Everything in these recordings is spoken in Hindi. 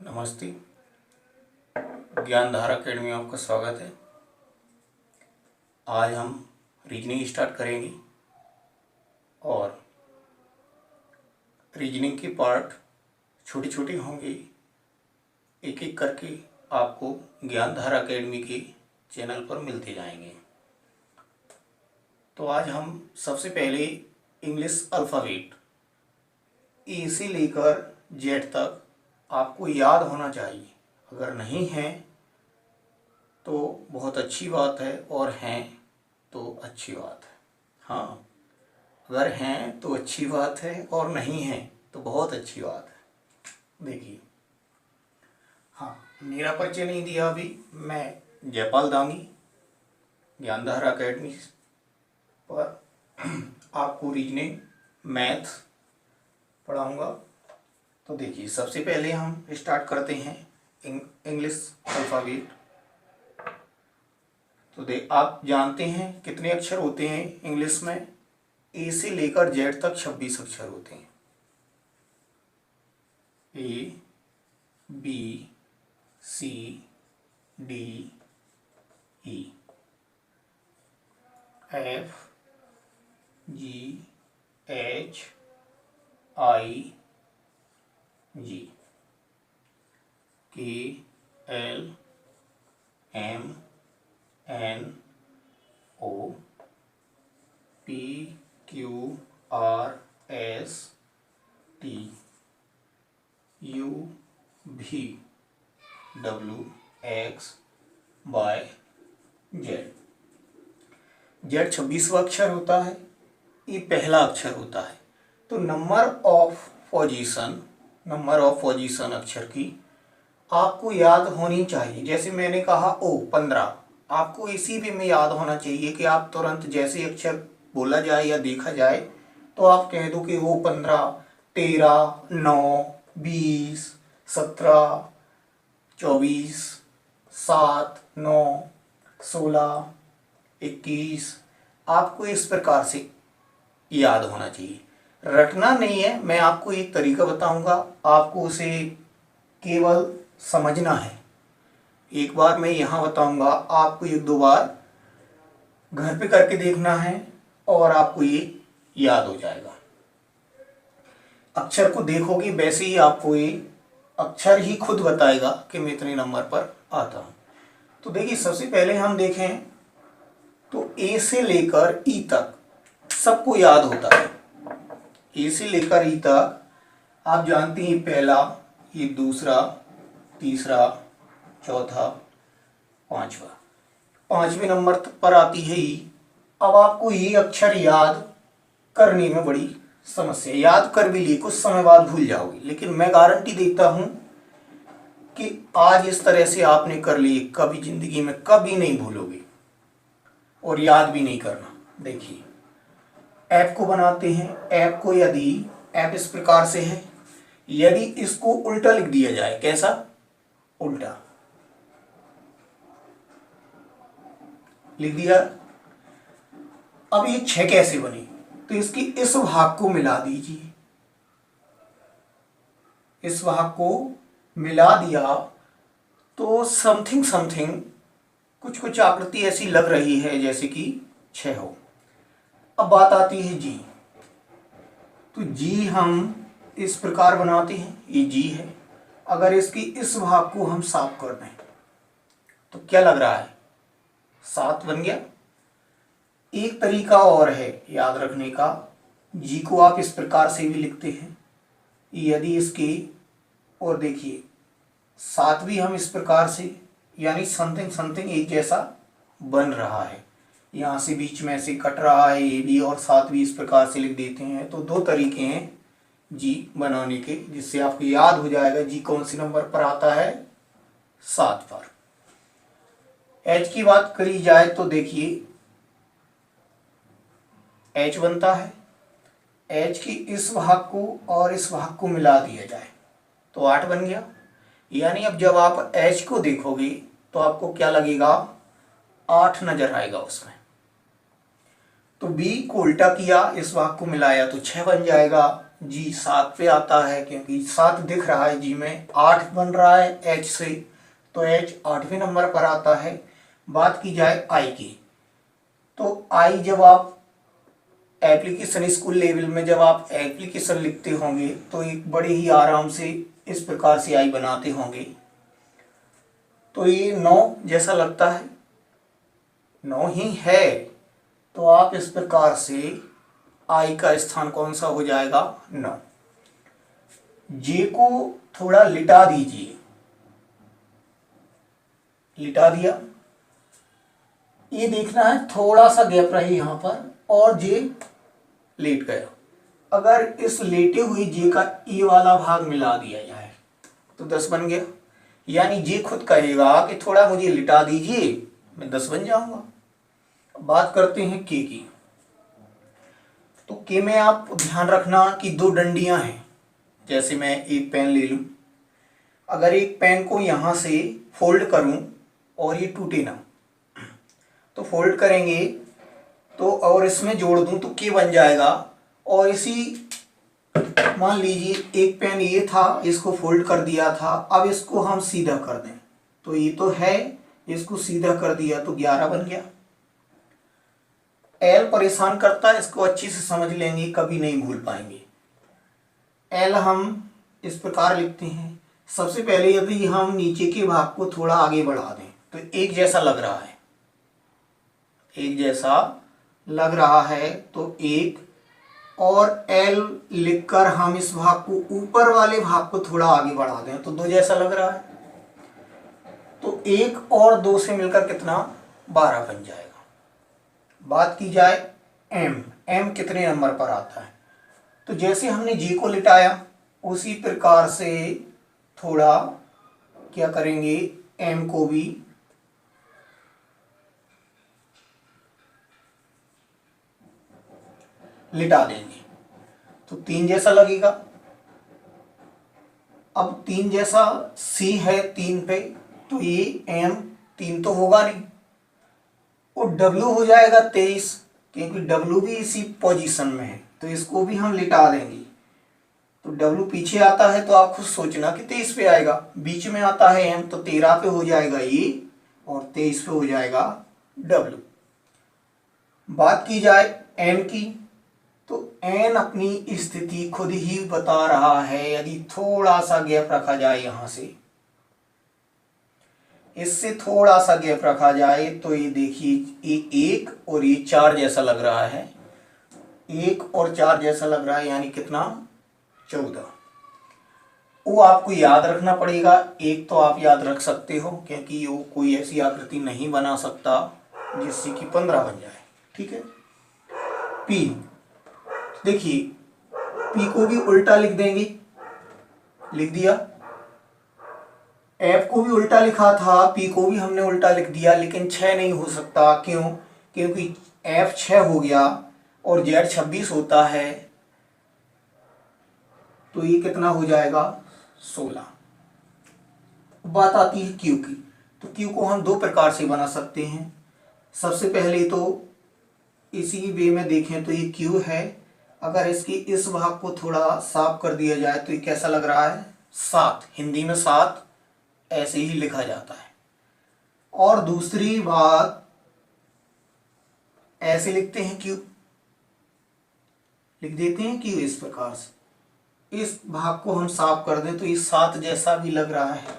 नमस्ते। ज्ञानधारा अकेडमी में आपका स्वागत है। आज हम रीजनिंग स्टार्ट करेंगे और रीजनिंग के पार्ट छोटे छोटे होंगे। एक एक करके आपको ज्ञानधारा अकेडमी के चैनल पर मिलते जाएंगे। तो आज हम सबसे पहले इंग्लिश अल्फ़ाबेट ए से लेकर जेड तक आपको याद होना चाहिए। अगर नहीं है तो बहुत अच्छी बात है, और हैं तो अच्छी बात है। हाँ, अगर हैं तो अच्छी बात है और नहीं है तो बहुत अच्छी बात है। देखिए, हाँ, मेरा परिचय नहीं दिया अभी। मैं जयपाल दामी, ज्ञानधारा अकेडमी पर आपको रीजनिंग मैथ पढ़ाऊँगा। तो देखिए, सबसे पहले हम स्टार्ट करते हैं इंग्लिश अल्फ़ाबेट। तो आप जानते हैं कितने अक्षर होते हैं इंग्लिश में? ए से लेकर जेड तक 26 अक्षर होते हैं। A, B, C, D, E, F, G, H, I, J, K, L, M, N, O, P, Q, R, S, T, U, V, W, X, Y, Z. Z 26वां अक्षर होता है, ये पहला अक्षर होता है। तो नंबर ऑफ पोजीशन अक्षर की आपको याद होनी चाहिए। जैसे मैंने कहा ओ 15, आपको इसी पे में याद होना चाहिए कि आप तुरंत जैसे अक्षर बोला जाए या देखा जाए तो आप कह दो कि वो 15, 13, 9, 20, 17, 24, 7, 9, 16, 21। आपको इस प्रकार से याद होना चाहिए, रटना नहीं है। मैं आपको एक तरीका बताऊंगा, आपको उसे केवल समझना है। एक बार मैं यहाँ बताऊंगा, आपको एक दो बार घर पे करके देखना है और आपको ये याद हो जाएगा। अक्षर को देखोगे वैसे ही आपको ये अक्षर ही खुद बताएगा कि मैं इतने नंबर पर आता हूँ। तो देखिए, सबसे पहले हम देखें तो ए से लेकर ई तक सबको याद होता है। ए से लेकर ई तक आप जानते हैं, पहला, ये दूसरा, तीसरा, चौथा, पांचवा। 5वें नंबर पर आती है ई। अब आपको ये अक्षर याद करने में बड़ी समस्या, याद कर भी लिए कुछ समय बाद भूल जाओगे, लेकिन मैं गारंटी देता हूं कि आज इस तरह से आपने कर लिए, कभी जिंदगी में कभी नहीं भूलोगे और याद भी नहीं करना। देखिए, ऐप को बनाते हैं। ऐप को यदि ऐप इस प्रकार से है, यदि इसको उल्टा लिख दिया जाए, कैसा? उल्टा लिख दिया। अब ये 6 कैसे बनी? तो इसकी इस भाग को मिला दीजिए। इस भाग को मिला दिया तो समथिंग समथिंग कुछ कुछ आकृति ऐसी लग रही है जैसे कि 6 हो। अब बात आती है जी। तो जी हम इस प्रकार बनाते हैं, ये जी है। अगर इसकी इस भाग को हम साफ कर दें तो क्या लग रहा है? 7 बन गया। एक तरीका और है याद रखने का, जी को आप इस प्रकार से भी लिखते हैं। यदि इसके, और देखिए 7 भी हम इस प्रकार से, यानी समथिंग समथिंग एक जैसा बन रहा है। यहाँ से बीच में से कट रहा है ये भी, और 7 भी इस प्रकार से लिख देते हैं। तो 2 तरीके हैं जी बनाने के, जिससे आपको याद हो जाएगा जी कौन सी नंबर पर आता है, 7 पर। एच की बात करी जाए तो देखिए, एच बनता है। एच की इस भाग को और इस भाग को मिला दिया जाए तो 8 बन गया। यानी अब जब आप एच को देखोगे तो आपको क्या लगेगा? 8 नजर आएगा उसमें। तो बी को उल्टा किया, इस भाग को मिलाया तो 6 बन जाएगा। जी 7 पे आता है, क्योंकि 7 दिख रहा है जी में, 8 बन रहा है एच से, तो एच 8वें नंबर पर आता है। बात की जाए आई की, तो आई जब आप एप्लीकेशन स्कूल लेवल में जब आप एप्लीकेशन लिखते होंगे तो एक बड़े ही आराम से इस प्रकार से आई बनाते होंगे। तो ये 9 जैसा लगता है, 9 ही है, तो आप इस प्रकार से आई का स्थान कौन सा हो जाएगा, 9। जे को थोड़ा लिटा दीजिए, लिटा दिया, ये देखना है थोड़ा सा गैप रहे यहां पर, और जे लेट गया। अगर इस लेटे हुए जे का ई वाला भाग मिला दिया जाए तो 10 बन गया, यानी जे खुद कहेगा कि थोड़ा मुझे लिटा दीजिए, मैं 10 बन जाऊंगा। बात करते हैं के की, तो के में आप ध्यान रखना कि 2 डंडियां हैं। जैसे मैं एक पेन ले लूं, अगर एक पेन को यहां से फोल्ड करूं और ये टूटे ना, तो फोल्ड करेंगे तो और इसमें जोड़ दूं तो के बन जाएगा। और इसी मान लीजिए एक पेन ये था, इसको फोल्ड कर दिया था, अब इसको हम सीधा कर दें तो ये तो है, इसको सीधा कर दिया तो 11 बन गया। एल परेशान करता है, इसको अच्छी से समझ लेंगे, कभी नहीं भूल पाएंगे। एल हम इस प्रकार लिखते हैं, सबसे पहले यदि हम नीचे के भाग को थोड़ा आगे बढ़ा दें तो एक जैसा लग रहा है, एक जैसा लग रहा है, तो एक, और एल लिखकर हम इस भाग को ऊपर वाले भाग को थोड़ा आगे बढ़ा दें तो 2 जैसा लग रहा है, तो 1 और 2 से मिलकर कितना, 12 बन जाएगा। बात की जाए एम, एम कितने नंबर पर आता है, तो जैसे हमने जी को लिटाया उसी प्रकार से थोड़ा क्या करेंगे, एम को भी लिटा देंगे तो 3 जैसा लगेगा। अब 3 जैसा सी है 3 पे, तो ये एम 3 तो होगा नहीं, वो डब्ल्यू हो जाएगा 23, क्योंकि डब्ल्यू भी इसी पोजीशन में है, तो इसको भी हम लिटा देंगे। तो डब्ल्यू पीछे आता है तो आप खुद सोचना कि 23 पे आएगा, बीच में आता है एम तो 13 पे हो जाएगा ये, और 23 पे हो जाएगा डब्ल्यू। बात की जाए एन की, तो एन अपनी स्थिति खुद ही बता रहा है। यदि थोड़ा सा गैप रखा जाए, यहां से इससे थोड़ा सा गैप रखा जाए तो ये देखिए ये 1 और ये 4 जैसा लग रहा है, 1 और 4 जैसा लग रहा है, यानी कितना, 14। वो आपको याद रखना पड़ेगा। एक तो आप याद रख सकते हो क्योंकि वो कोई ऐसी आकृति नहीं बना सकता जिससे कि 15 बन जाए, ठीक है। पी, देखिए पी को भी उल्टा लिख देंगे, लिख दिया। एफ को भी उल्टा लिखा था, पी को भी हमने उल्टा लिख दिया, लेकिन 6 नहीं हो सकता, क्यों, क्योंकि एफ 6 हो गया और जेड 26 होता है, तो ये कितना हो जाएगा, 16। बात आती है क्यू की, तो क्यू को हम 2 प्रकार से बना सकते हैं। सबसे पहले तो इसी वे में देखें तो ये क्यू है, अगर इसकी इस भाग को थोड़ा साफ कर दिया जाए तो ये कैसा लग रहा है, 7, हिंदी में 7 ऐसे ही लिखा जाता है। और दूसरी बात ऐसे लिखते हैं क्यू, लिख देते हैं क्यू इस प्रकार से, इस भाग को हम साफ कर दें तो ये 7 जैसा भी लग रहा है।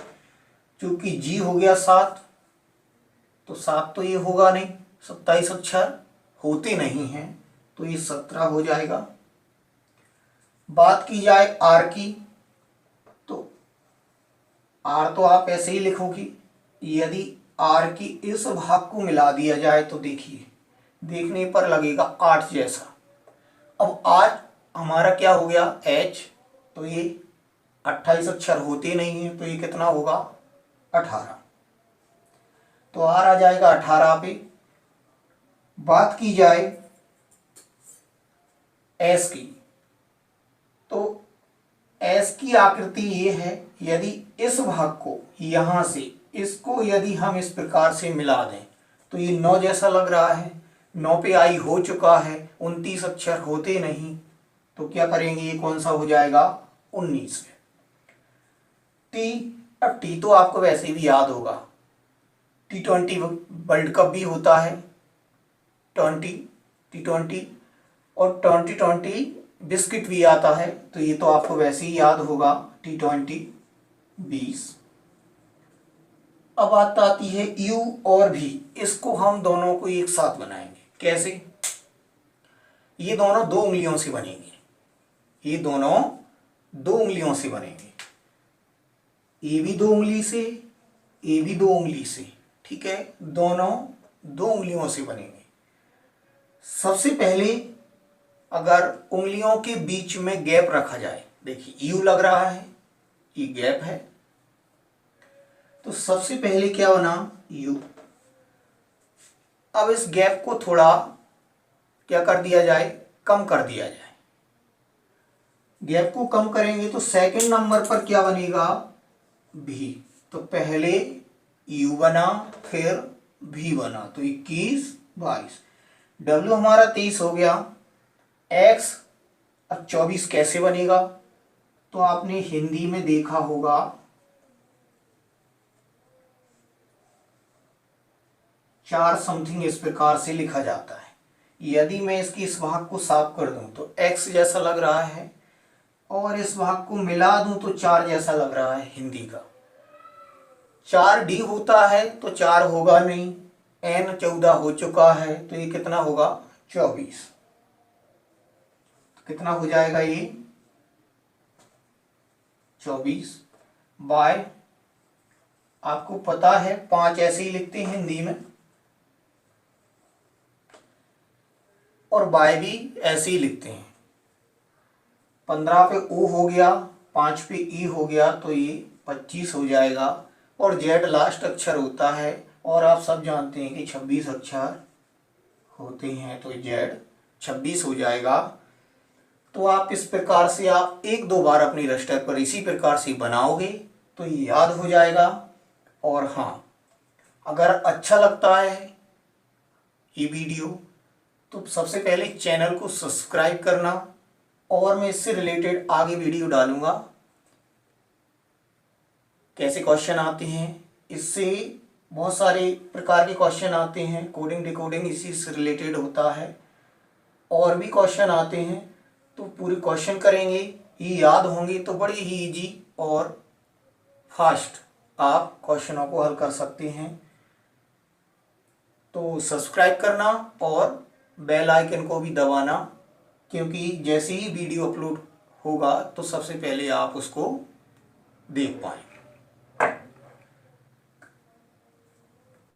क्योंकि जी हो गया 7, तो 7 तो ये होगा नहीं, 27 अक्षर होते नहीं हैं, तो ये 17 हो जाएगा। बात की जाए आर की, तो आर तो आप ऐसे ही लिखोगे। यदि आर की इस भाग को मिला दिया जाए तो देखिए, देखने पर लगेगा 8 जैसा। अब आर हमारा क्या हो गया, एच, तो ये 28 अक्षर होते नहीं है, तो ये कितना होगा, 18, तो आर आ जाएगा 18 पे। बात की जाए एस की, तो एस की आकृति ये है, यदि इस भाग को यहां से इसको यदि हम इस प्रकार से मिला दें तो ये 9 जैसा लग रहा है, 9 पे आई हो चुका है, 29 अक्षर होते नहीं, तो क्या करेंगे, ये कौन सा हो जाएगा, 19। टी, अब टी तो आपको वैसे भी याद होगा, T20 वर्ल्ड कप भी होता है, T20 और 2020 बिस्किट भी आता है, तो ये तो आपको वैसे ही याद होगा, T20 20। अब बात आती है यू और भी, इसको हम दोनों को एक साथ बनाएंगे। कैसे, ये दोनों 2 उंगलियों से बनेंगे, ये दोनों 2 उंगलियों से बनेंगे, ये भी 2 उंगली से, ये भी 2 उंगली से, ठीक है, दोनों 2 उंगलियों से बनेंगे। सबसे पहले अगर उंगलियों के बीच में गैप रखा जाए, देखिए यू लग रहा है, ये गैप है, तो सबसे पहले क्या बना, यू। अब इस गैप को थोड़ा क्या कर दिया जाए, कम कर दिया जाए। गैप को कम करेंगे तो सेकंड नंबर पर क्या बनेगा, भी। तो पहले यू बना, फिर भी बना, तो 21 22। डब्ल्यू हमारा 23 हो गया। एक्स, अब 24 कैसे बनेगा, तो आपने हिंदी में देखा होगा, चार समथिंग इस प्रकार से लिखा जाता है। यदि मैं इसकी इस भाग को साफ कर दूं तो एक्स जैसा लग रहा है, और इस भाग को मिला दूं तो 4 जैसा लग रहा है हिंदी का। 4D होता है तो 4 होगा नहीं, N 14 हो चुका है, तो ये कितना होगा, 24। कितना हो जाएगा ये, 24 बाय, आपको पता है 5 ऐसे ही लिखते हैं हिंदी में, और बाय भी ऐसे ही लिखते हैं। 15 पे O हो गया, 5 पे E हो गया, तो ये 25 हो जाएगा। और जेड लास्ट अक्षर होता है, और आप सब जानते हैं कि 26 अक्षर होते हैं, तो जेड 26 हो जाएगा। तो आप इस प्रकार से आप 1-2 बार अपनी रजिस्टर पर इसी प्रकार से बनाओगे तो ये याद हो जाएगा। और हाँ, अगर अच्छा लगता है ये वीडियो तो सबसे पहले चैनल को सब्सक्राइब करना, और मैं इससे रिलेटेड आगे वीडियो डालूंगा, कैसे क्वेश्चन आते हैं, इससे बहुत सारे प्रकार के क्वेश्चन आते हैं, कोडिंग डिकोडिंग इसी से रिलेटेड होता है, और भी क्वेश्चन आते हैं, तो पूरे क्वेश्चन करेंगे, ये याद होंगे तो बड़ी ही इजी और फास्ट आप क्वेश्चनों को हल कर सकते हैं। तो सब्सक्राइब करना और बेल आइकन को भी दबाना, क्योंकि जैसे ही वीडियो अपलोड होगा तो सबसे पहले आप उसको देख पाएं।